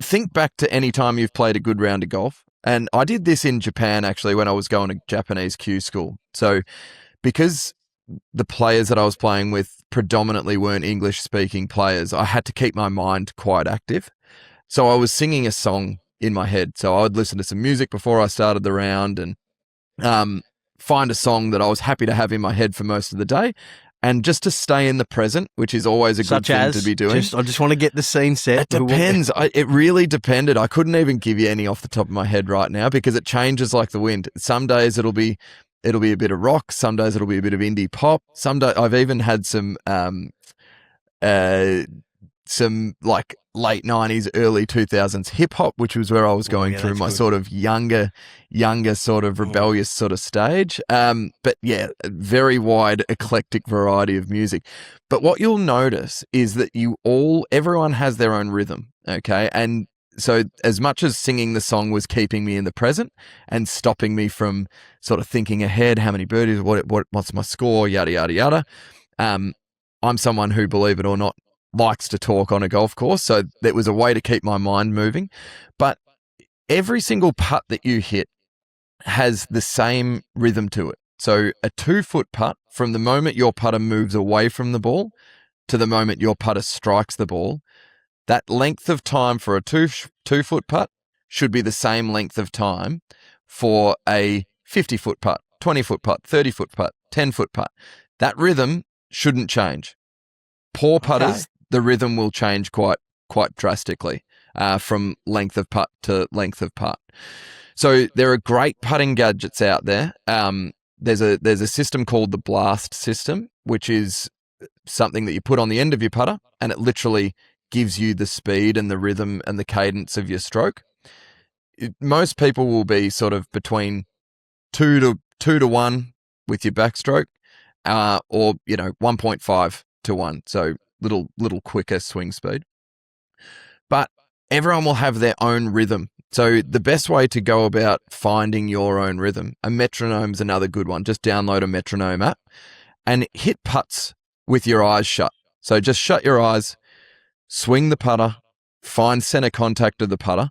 think back to any time you've played a good round of golf. And I did this in Japan, actually, when I was going to Japanese Q school. So because the players that I was playing with predominantly weren't English-speaking players, I had to keep my mind quite active. So I was singing a song in my head. So I would listen to some music before I started the round and find a song that I was happy to have in my head for most of the day. And just to stay in the present, which is always a good thing to be doing. I just want to get the scene set. It depends. It really depended. I couldn't even give you any off the top of my head right now because it changes like the wind. Some days it'll be a bit of rock. Some days it'll be a bit of indie pop. Some days I've even had some like late 90s, early 2000s hip hop, which was where I was going through my sort of younger sort of rebellious sort of stage. But yeah, a very wide eclectic variety of music. But what you'll notice is that everyone has their own rhythm. Okay. And so as much as singing the song was keeping me in the present and stopping me from sort of thinking ahead, how many birdies, what's my score, yada, yada, yada. I'm someone who, believe it or not, likes to talk on a golf course. So that was a way to keep my mind moving. But every single putt that you hit has the same rhythm to it. So a 2-foot putt, from the moment your putter moves away from the ball to the moment your putter strikes the ball, that length of time for a 2-foot putt should be the same length of time for a 50-foot putt, 20-foot putt, 30-foot putt, 10-foot putt. That rhythm shouldn't change. Poor putters, the rhythm will change quite drastically from length of putt to length of putt. So there are great putting gadgets out there. There's a system called the blast system, which is something that you put on the end of your putter, and it literally gives you the speed and the rhythm and the cadence of your stroke. Most people will be sort of between 2 to 1 with your backstroke, or 1.5 to 1. So little quicker swing speed. But everyone will have their own rhythm. So the best way to go about finding your own rhythm, a metronome's another good one. Just download a metronome app and hit putts with your eyes shut. So just shut your eyes, swing the putter, find center contact of the putter,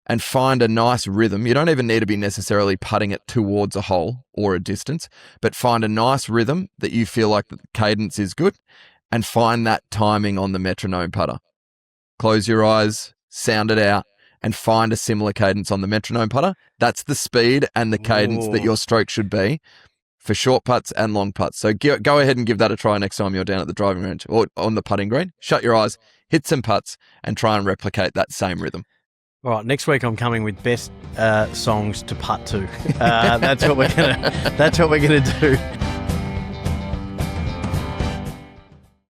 and find a nice rhythm. You don't even need to be necessarily putting it towards a hole or a distance, but find a nice rhythm that you feel like the cadence is good, and find that timing on the metronome putter. Close your eyes, sound it out, and find a similar cadence on the metronome putter. That's the speed and the cadence that your stroke should be for short putts and long putts. So go ahead and give that a try next time you're down at the driving range or on the putting green. Shut your eyes, hit some putts, and try and replicate that same rhythm. All right, next week I'm coming with best songs to putt to. That's what we're gonna do.